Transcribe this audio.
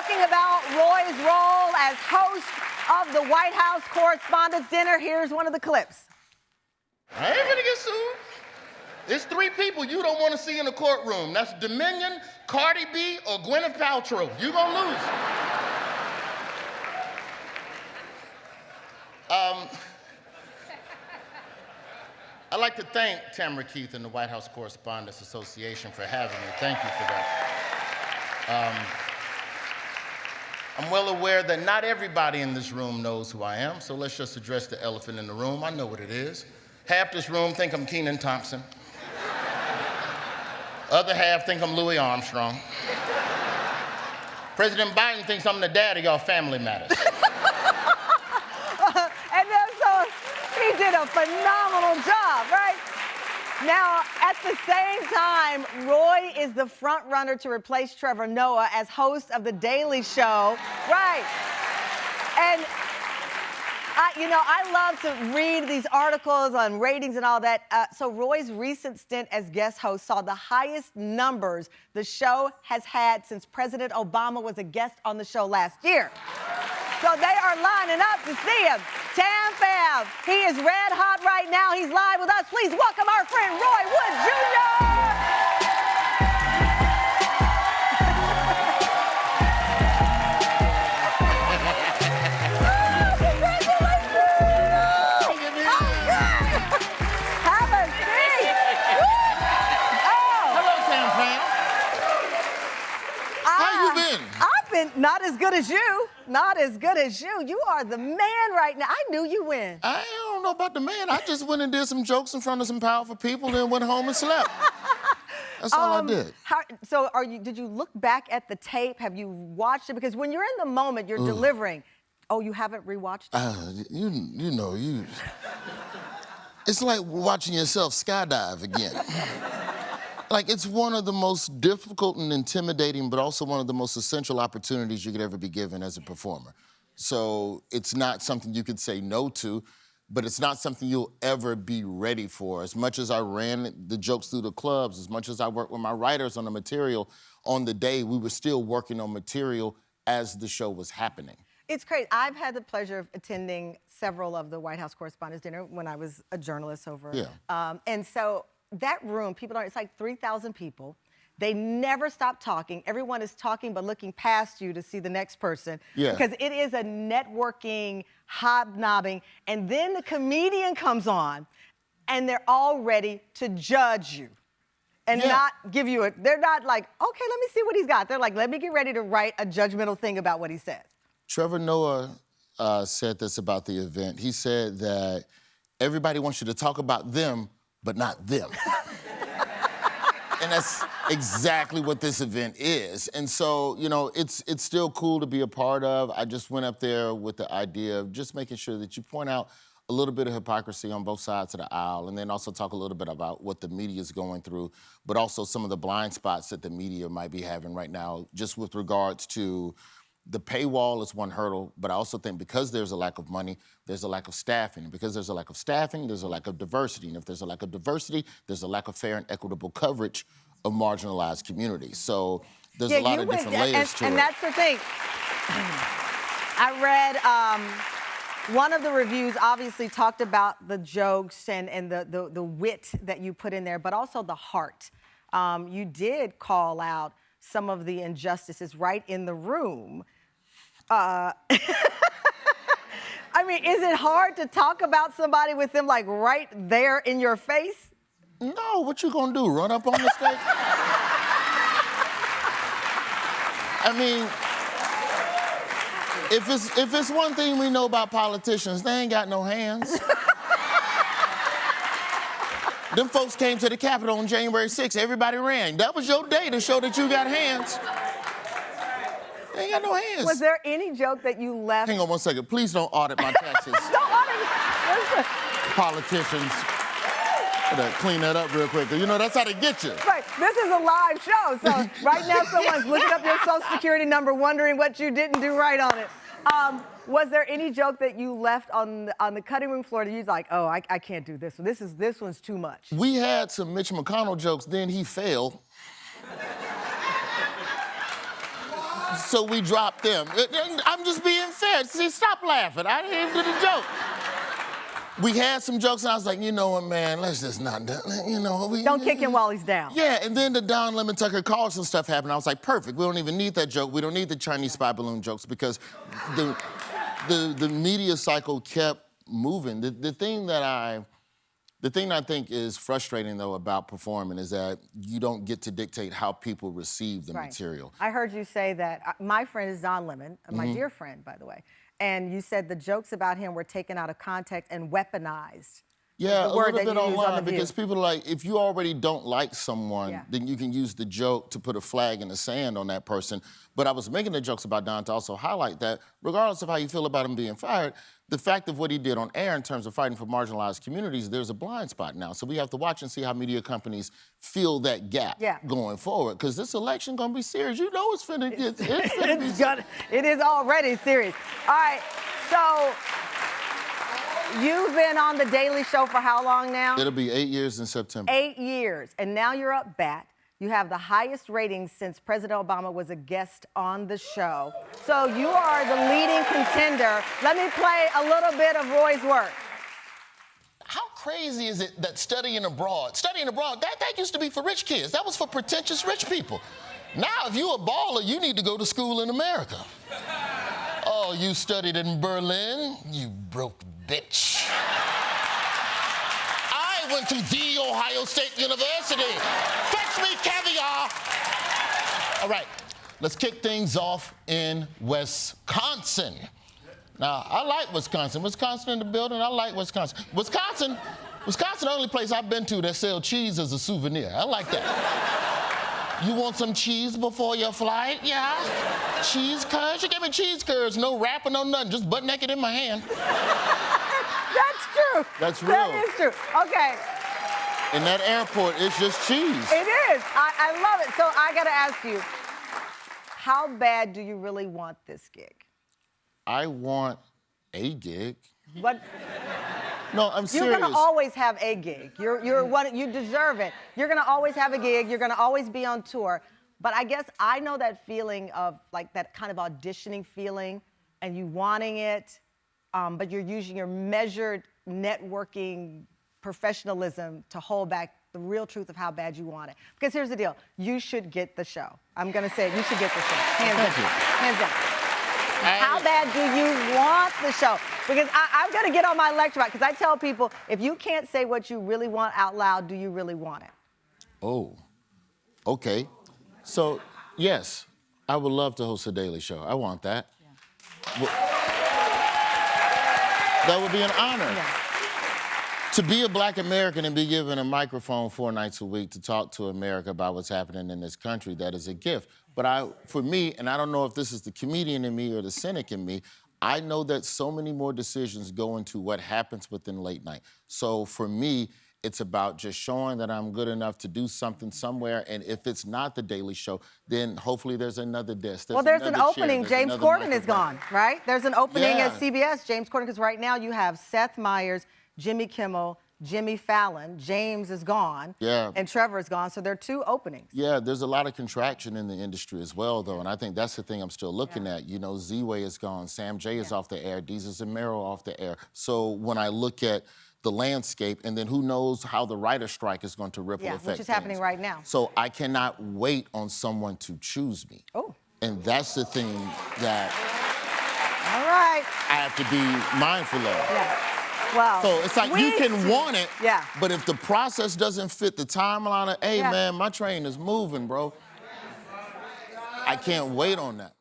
talking about Roy's role as host of the White House Correspondents Dinner. Here's one of the clips. I ain't gonna get sued. There's 3 people you don't want to see in the courtroom. That's Dominion, Cardi B, or Gwyneth Paltrow. You gonna lose. I'd like to thank Tamron Keith and the White House Correspondents Association for having me. Thank you for that. I'm well aware that not everybody in this room knows who I am, so let's just address the elephant in the room. I know what it is. Half this room think I'm Kenan Thompson. Other half think I'm Louis Armstrong. President Biden thinks I'm the dad of y'all Family Matters. And then so he did a phenomenal job, right? Now, at the same time, Roy is the front runner to replace Trevor Noah as host of The Daily Show. Right. And I love to read these articles on ratings and all that. So Roy's recent stint as guest host saw the highest numbers the show has had since President Obama was a guest on the show last year. So they are lining up to see him. Tam Fam, he is red hot right now. He's live with us. Please welcome our friend Roy Wood Jr. Not as good as you. Not as good as you. You are the man right now. I knew you win. I don't know about the man. I just went and did some jokes in front of some powerful people, then went home and slept. That's all I did. Did you look back at the tape? Have you watched it? Because when you're in the moment, you're delivering. Oh, you haven't rewatched it? It's like watching yourself skydive again. Like, it's one of the most difficult and intimidating, but also one of the most essential opportunities you could ever be given as a performer. So it's not something you could say no to, but it's not something you'll ever be ready for. As much as I ran the jokes through the clubs, as much as I worked with my writers on the material, on the day, we were still working on material as the show was happening. It's crazy. I've had the pleasure of attending several of the White House Correspondents' Dinner when I was a journalist over. Yeah. And so that room, it's like 3,000 people. They never stop talking. Everyone is talking but looking past you to see the next person. Yeah. Because it is a networking, hobnobbing, and then the comedian comes on and they're all ready to judge you and not give you they're not like, okay, let me see what he's got. They're like, let me get ready to write a judgmental thing about what he says. Trevor Noah said this about the event. He said that everybody wants you to talk about them, but not them. And that's exactly what this event is. And so, it's still cool to be a part of. I just went up there with the idea of just making sure that you point out a little bit of hypocrisy on both sides of the aisle, and then also talk a little bit about what the media is going through, but also some of the blind spots that the media might be having right now, just with regards to the paywall is one hurdle, but I also think because there's a lack of money, there's a lack of staffing. And because there's a lack of staffing, there's a lack of diversity. And if there's a lack of diversity, there's a lack of fair and equitable coverage of marginalized communities. So there's a lot of different layers to it. And that's the thing. I read one of the reviews obviously talked about the jokes and the wit that you put in there, but also the heart. You did call out some of the injustices right in the room. I mean, is it hard to talk about somebody with them like right there in your face? No, what you gonna do, run up on the stage? I mean, if it's one thing we know about politicians, they ain't got no hands. Them folks came to the Capitol on January 6th, everybody ran. That was your day to show that you got hands. They ain't got no hands. Was there any joke that you left? Hang on one second. Please don't audit my taxes. Don't audit me. Politicians. Gotta clean that up real quick. That's how they get you. Right. This is a live show. So right now someone's looking up your Social Security number, wondering what you didn't do right on it. Was there any joke that you left on the cutting room floor that you was like, oh, I can't do this one. This one's too much? We had some Mitch McConnell jokes, then he failed. So we dropped them. I'm just being fair. See, stop laughing. I didn't do the joke. We had some jokes, and I was like, you know what, man, let's just not, you know. Don't kick him while he's down. Yeah, and then the Don Lemon Tucker Carlson stuff happened. I was like, perfect. We don't even need that joke. We don't need the Chinese spy balloon jokes because the media cycle kept moving. The thing I think is frustrating, though, about performing is that you don't get to dictate how people receive the material. I heard you say that. My friend is Don Lemon, my dear friend, by the way. And you said the jokes about him were taken out of context and weaponized. Yeah, a little bit online, The because people are like, if you already don't like someone, then you can use the joke to put a flag in the sand on that person. But I was making the jokes about Don to also highlight that, regardless of how you feel about him being fired, the fact of what he did on air in terms of fighting for marginalized communities, there's a blind spot now. So we have to watch and see how media companies fill that gap going forward. Because this election gonna be serious. You know it's finna get, it is already serious. All right, so you've been on The Daily Show for how long now? It'll be 8 years in September. 8 years, and now you're up bat. You have the highest ratings since President Obama was a guest on the show. So you are the leading contender. Let me play a little bit of Roy's work. How crazy is it that studying abroad, that used to be for rich kids. That was for pretentious rich people. Now, if you a baller, you need to go to school in America. Oh, you studied in Berlin, you broke bitch. I went to the Ohio State University. Fetch me caviar. All right, let's kick things off in Wisconsin. Now, I like Wisconsin. Wisconsin in the building, I like Wisconsin. Wisconsin, the only place I've been to that sell cheese as a souvenir. I like that. You want some cheese before your flight? Yeah. Cheese curds? You give me cheese curds, no wrapper, no nothing, just butt naked in my hand. That's true. That's real. That is true. Okay. In that airport, it's just cheese. It is. I love it. So I got to ask you, how bad do you really want this gig? I want a gig. But no, I'm serious. You're gonna always have a gig. You deserve it. You're gonna always have a gig. You're gonna always be on tour. But I guess I know that feeling of like that kind of auditioning feeling, and you wanting it, but you're using your measured networking professionalism to hold back the real truth of how bad you want it. Because here's the deal: you should get the show. I'm gonna say it, you should get the show. Hands down. Hands down. How bad do you want the show? Because I'm going to get on my lecture about, because I tell people, if you can't say what you really want out loud, do you really want it? Oh, okay. So, yes, I would love to host a Daily Show. I want that. Yeah. Well, that would be an honor. Yeah. To be a Black American and be given a microphone 4 nights a week to talk to America about what's happening in this country, that is a gift. But for me, and I don't know if this is the comedian in me or the cynic in me, I know that so many more decisions go into what happens within late night. So for me, it's about just showing that I'm good enough to do something somewhere, and if it's not the Daily Show, then hopefully there's another desk. Well, there's an opening. James Corden is gone, right? There's an opening at CBS. James Corden, because right now you have Seth Meyers, Jimmy Kimmel, Jimmy Fallon, James is gone, and Trevor is gone, so there are 2 openings. Yeah, there's a lot of contraction in the industry as well, though, and I think that's the thing I'm still looking at. You know, Z-Way is gone, Sam J is off the air, Deezus and Mero off the air. So when I look at the landscape, and then who knows how the writer strike is going to ripple affect which is happening right now. So I cannot wait on someone to choose me. Oh. And that's the thing that I have to be mindful of. Yeah. Well, so it's like you can want it, yeah, but if the process doesn't fit the timeline of, hey, man, my train is moving, bro, I can't wait on that.